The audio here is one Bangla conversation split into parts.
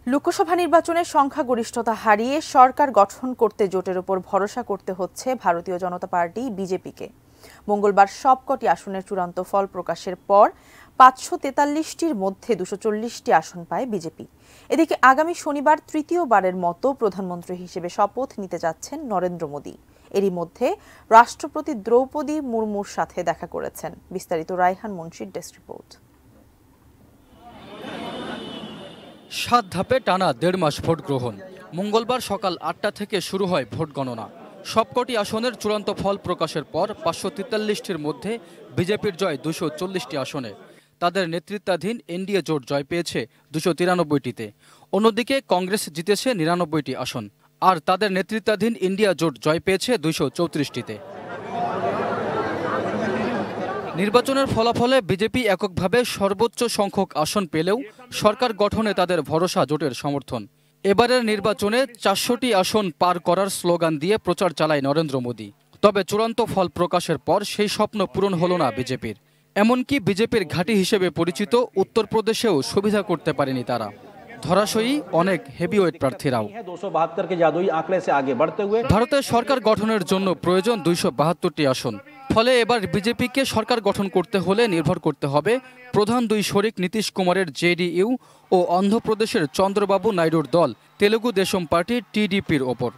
লোকসভা নির্বাচনে সংখ্যাগরিষ্ঠতা হারিয়ে সরকার গঠন করতে জোটের উপর ভরসা করতে হচ্ছে ভারতীয় জনতা পার্টি বিজেপিকে। মঙ্গলবার সবকটি আসনের চূড়ান্ত ফল প্রকাশের পর ৫৪৩টির মধ্যে ২৪০টি আসন পায় বিজেপি। এদিকে আগামী শনিবার তৃতীয়বারের মতো প্রধানমন্ত্রী হিসেবে শপথ নিতে যাচ্ছেন নরেন্দ্র মোদি। এরই মধ্যে রাষ্ট্রপতি দ্রৌপদী মুর্মুর সাথে দেখা করেছেন। বিস্তারিত রায়হান মুন্সির ডেস্ক রিপোর্ট। ৭ ধাপে টানা ১.৫ মাস ভোট গ্রহণ। মঙ্গলবার সকাল ৮টা থেকে শুরু হয় ভোট গণনা। সবকটি আসনের চূড়ান্ত ফল প্রকাশের পর ৫৪৩টির মধ্যে বিজেপির জয় ২৪০টি আসনে। তাদের নেতৃত্বাধীন এনডিএ জোট জয় পেয়েছে ২৯৩টিতে। অন্যদিকে কংগ্রেস জিতেছে ৯৯টি আসন, আর তাদের নেতৃত্বাধীন ইন্ডিয়া জোট জয় পেয়েছে ২৩৪টিতে। নির্বাচনের ফলাফলে বিজেপি এককভাবে সর্বোচ্চ সংখ্যক আসন পেলেও সরকার গঠনে তাদের ভরসা জোটের সমর্থন। এবারের নির্বাচনে ৪০০টি আসন পার করার স্লোগান দিয়ে প্রচার চালায় নরেন্দ্র মোদি। তবে চূড়ান্ত ফল প্রকাশের পর সেই স্বপ্ন পূরণ হলো না বিজেপির। এমনকি বিজেপির ঘাঁটি হিসেবে পরিচিত উত্তরপ্রদেশেও সুবিধা করতে পারেনি তারা। ধরাশয়ী অনেক হেভিওয়েট প্রার্থীরাও। ভারতের সরকার গঠনের জন্য প্রয়োজন ২৭২টি আসন। ফলে এবার বিজেপিকে সরকার গঠন করতে হলে নির্ভর করতে হবে প্রধান দুই শরিক নীতিশ কুমারের জেডিইউ ও অন্ধ্রপ্রদেশের চন্দ্রবাবু নাইডুর দল তেলুগু দেশম পার্টি টিডিপির ওপর।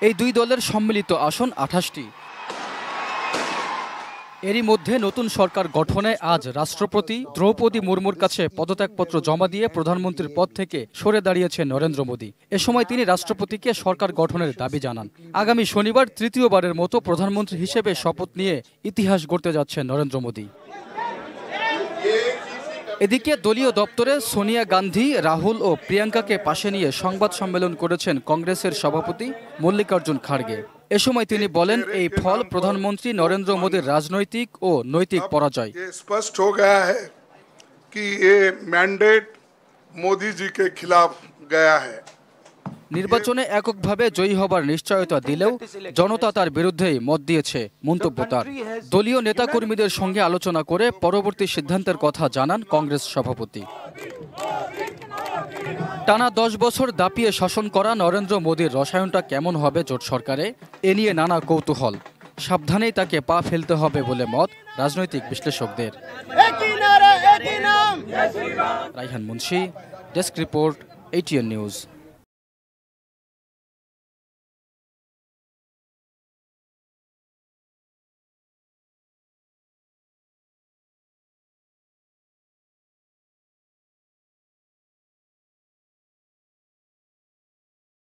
এই দুই দলের সম্মিলিত আসন ২৮টি। এরই মধ্যে নতুন সরকার গঠনে আজ রাষ্ট্রপতি দ্রৌপদী মুর্মুর কাছে পদত্যাগপত্র জমা দিয়ে প্রধানমন্ত্রীর পদ থেকে সরে দাঁড়িয়েছেন নরেন্দ্র মোদি। এ সময় তিনি রাষ্ট্রপতিকে সরকার গঠনের দাবি জানান। আগামী শনিবার তৃতীয়বারের মতো প্রধানমন্ত্রী হিসেবে শপথ নিয়ে ইতিহাস গড়তে যাচ্ছেন নরেন্দ্র মোদি। এদিকে দলীয় দপ্তরে সোনিয়া গান্ধী, রাহুল ও প্রিয়াঙ্কাকে পাশে নিয়ে সংবাদ সম্মেলন করেছেন কংগ্রেসের সভাপতি মল্লিকার্জুন খাড়গে। এ সময় তিনি বলেন, এই ফল প্রধানমন্ত্রী নরেন্দ্র মোদীর রাজনৈতিক ও নৈতিক পরাজয়। স্পষ্ট হয়ে গয়া হ্যায় কি ये मैंडेट मोदी जी के खिलाफ गया है। নির্বাচনে এককভাবে জয়ী হবার নিশ্চয়তা দিলেও জনতা তার বিরুদ্ধেই মত দিয়েছে মন্তব্য তার। দলীয় নেতাকর্মীদের সঙ্গে আলোচনা করে পরবর্তী সিদ্ধান্তের কথা জানান কংগ্রেস সভাপতি। টানা ১০ বছর দাপিয়ে শাসন করা নরেন্দ্র মোদীর রসায়নটা কেমন হবে জোট সরকারে, এ নিয়ে নানা কৌতূহল। সাবধানেই তাকে পা ফেলতে হবে বলে মত রাজনৈতিক বিশ্লেষকদের। Raihan Munshi, desk report, ATN news.